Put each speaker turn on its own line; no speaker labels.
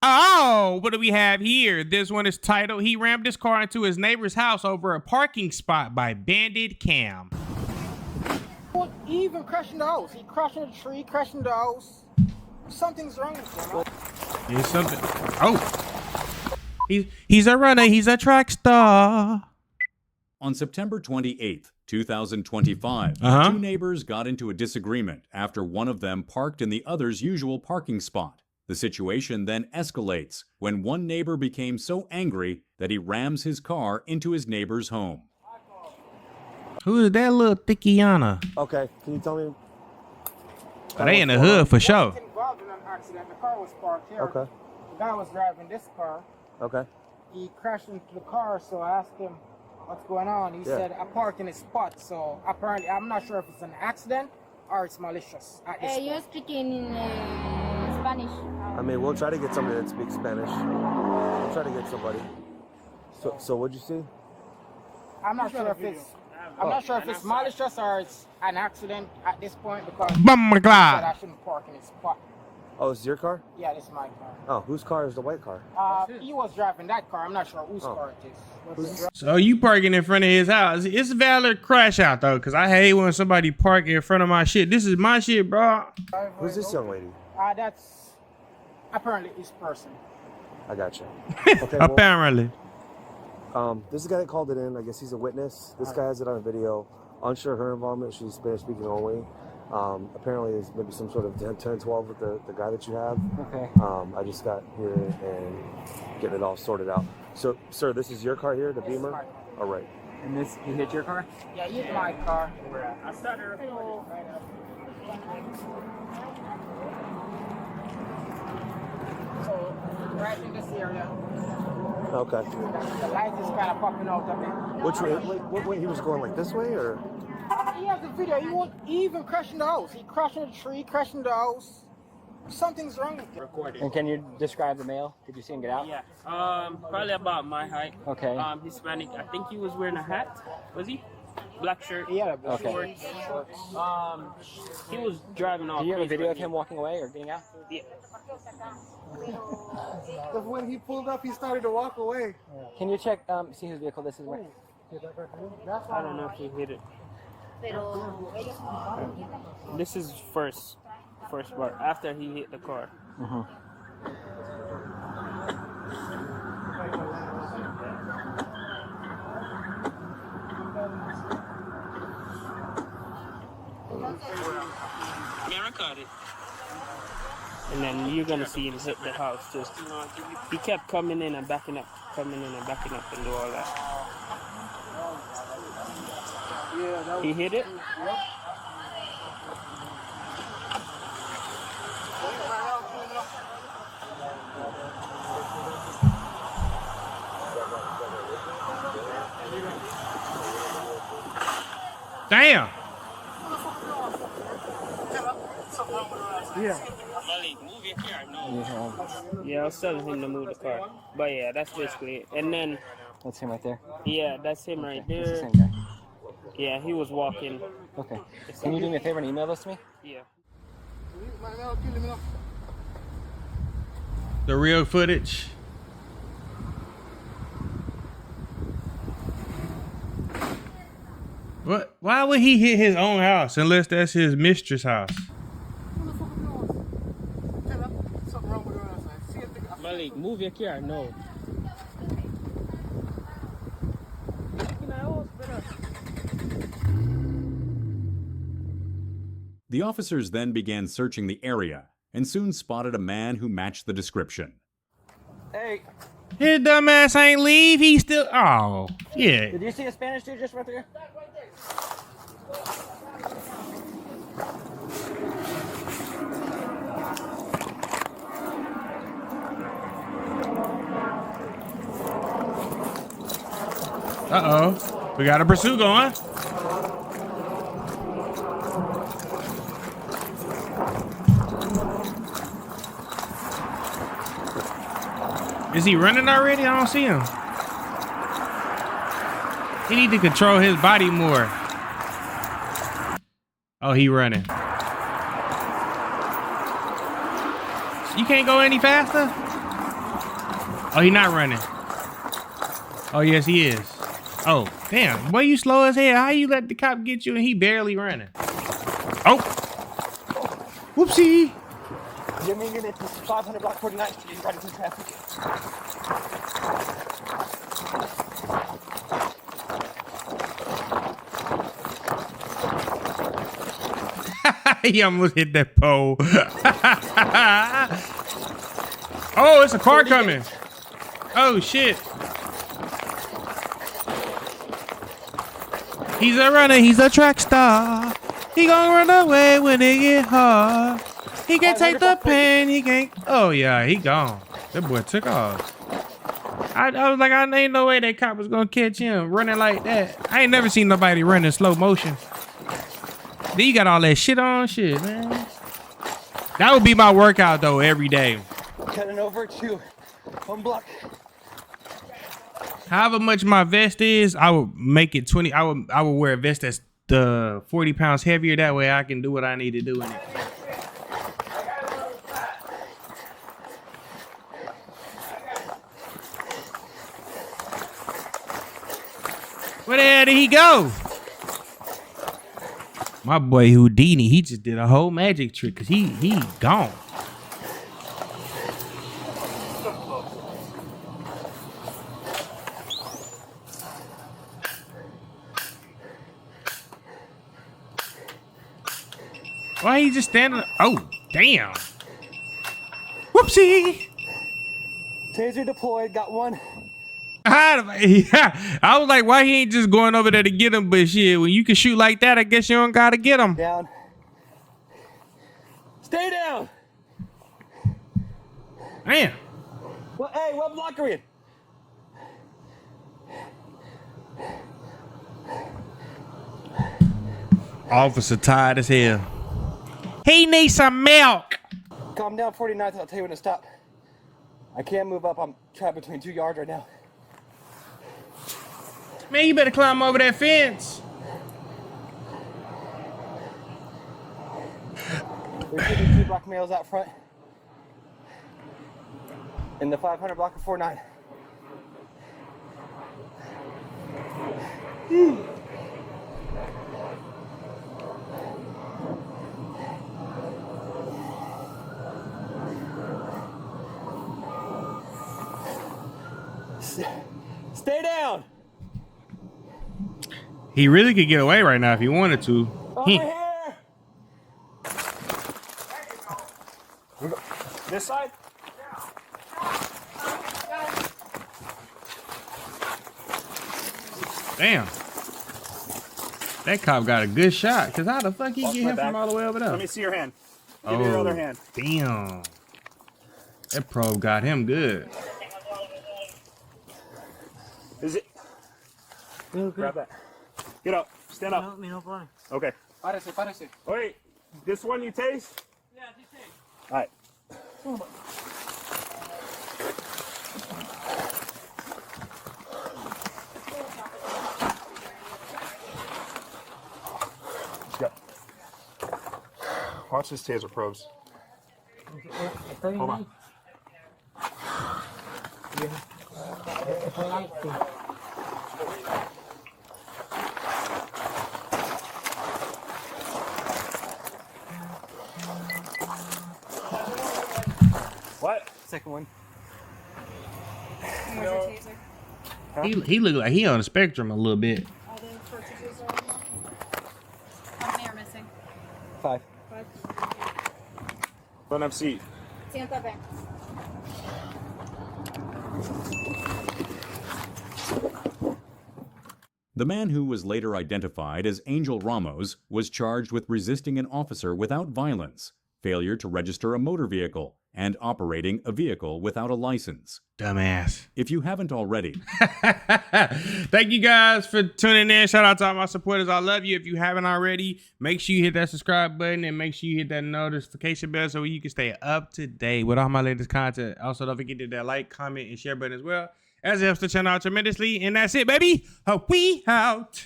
Oh, what do we have here? This one is titled, He Rammed His Car into His Neighbor's House Over a Parking Spot by Bandit Cam.
Even crashing the house. He crashing the tree, crashing the house. Something's wrong with him.
There's something. Oh. He's a runner. He's a track star.
On September 28th, 2025, two neighbors got into a disagreement after one of them parked in the other's usual parking spot. The situation then escalates when one neighbor became so angry that he rams his car into his neighbor's home.
Who is that little Thickiana?
Okay, can you tell me?
Oh, they in the hood for sure.
He was involved in an accident. The car was parked here.
Okay.
The guy was driving this car.
Okay.
He crashed into the car, so I asked him what's going on. He said, I parked in a spot, so apparently, I'm not sure if it's an accident or it's malicious at this
You're
point.
speaking in Spanish.
I mean, we'll try to get somebody that speaks Spanish. We'll try to get somebody. So what'd you see?
I'm not sure if it's malicious or it's an accident at this point because he said I shouldn't park in his spot.
Oh, it's your car?
Yeah, this is my car.
Oh, whose car is the white car?
He was driving that car. I'm not sure whose car it is.
So you parking in front of his house. It's a valid crash out though, because I hate when somebody park in front of my shit. This is my shit, bro.
Who's this young lady?
That's apparently his person.
I got you. Okay, well,
Apparently.
this is the guy that called it in. I guess he's a witness. This guy has it on video. Unsure her involvement. She's Spanish speaking only. Apparently there's maybe some sort of 10-12 with the guy that you have.
Okay.
I just got here and getting it all sorted out. So, sir, this is your car here, the Beamer?
My car.
All right.
And this, he hit your car?
Yeah, he's my car.
I started
So, right in this area.
Okay.
The light is kind of popping out of it.
Which way? What way? He was going like this way, or?
He has a video. He even crashing the house. He crashing the tree, crashing the house. Something's wrong with him.
And can you describe the male? Did you see him get out?
Yeah, probably about my height.
Okay.
Hispanic. I think he was wearing a hat. Was he? Black shirt.
Yeah,
Okay.
shorts.
He was driving off.
Do you have a
crazy
video of
with
him walking away or getting out?
Yeah.
When he pulled up, he started to walk away.
Can you check, see whose vehicle this is?
I don't know if he hit it. This is first part after he hit the car. And then you're gonna see him hit the house too. He kept coming in and backing up, and do all that. He hit it?
Damn.
Yeah.
Yeah, I was telling him to move the car. But yeah, that's basically it. And then,
That's him right there.
yeah, that's him right
It's the
there.
same guy.
Yeah, he was walking.
Okay. Can you do me a favor and email this to me?
Yeah.
The real footage. What? Why would he hit his own house unless that's his mistress' house?
Malik, move your car. No.
The officers then began searching the area and soon spotted a man who matched the description.
Hey,
His dumbass ain't leave. He still. Oh, yeah.
did you see a Spanish dude just right there?
Uh-oh. We got a pursuit going. Is he running already? I don't see him. He need to control his body more. Oh, he running. You can't go any faster? Oh, he not running. Oh, yes, he is. Oh, damn. Boy, you slow as hell. How you let the cop get you and he barely running? Oh. Whoopsie.
Give me a unit to 500 block 49 Street, right into traffic.
He almost hit that pole. Oh, it's a car coming. Oh, shit. He's a runner. He's a track star. He gonna run away when it get hard. He can take the pain. He can't. Oh, yeah, he gone. That boy took off. I was like, I ain't no way that cop was gonna catch him running like that. I ain't never seen nobody run in slow motion. Then you got all that shit on shit, man. That would be my workout though every day.
Cutting over to 1 block.
However much my vest is, I would make it 20. I would wear a vest that's 40 pounds heavier. That way I can do what I need to do in it. Where the hell did he go? My boy Houdini, he just did a whole magic trick because he gone. Why he just standing? Oh, damn. Whoopsie.
Taser deployed, got one.
I was like, why he ain't just going over there to get him? But shit, when you can shoot like that, I guess you don't gotta get him.
Down. Stay down.
Man.
Well, hey, what block are we in?
Officer tired as hell. He needs some milk.
Calm down, 49th. I'll tell you when to stop. I can't move up. I'm trapped between 2 yards right now.
Man, you better climb over that fence.
There's shooting 2 black males out front. In the 500 block of 49. Stay down.
He really could get away right now if he wanted to.
Over here. This side?
Damn. That cop got a good shot. Cause how the fuck he get him from all the way over there?
Let me see your hand. Give me your other hand.
Damn. That probe got him good.
Is it? Grab that. Get up. Stand up. Okay.
Párese.
Wait. This one you taste? Yeah, just taste. All right. Go. Watch this taser probes. Hold on. What?
Second one.
He look like he on the spectrum a little bit.
All the cartridges are on. How many are missing?
5.
5.
Don't have seat.
Sienta bien.
The man who was later identified as Angel Ramos was charged with resisting an officer without violence, failure to register a motor vehicle, and operating a vehicle without a license.
Dumbass.
If you haven't already,
Thank you guys for tuning in. Shout out to all my supporters. I love you. If you haven't already, make sure you hit that subscribe button and make sure you hit that notification bell so you can stay up to date with all my latest content. Also, don't forget to hit that like, comment, and share button as well, as it helps the channel out tremendously. And that's it, baby. We out.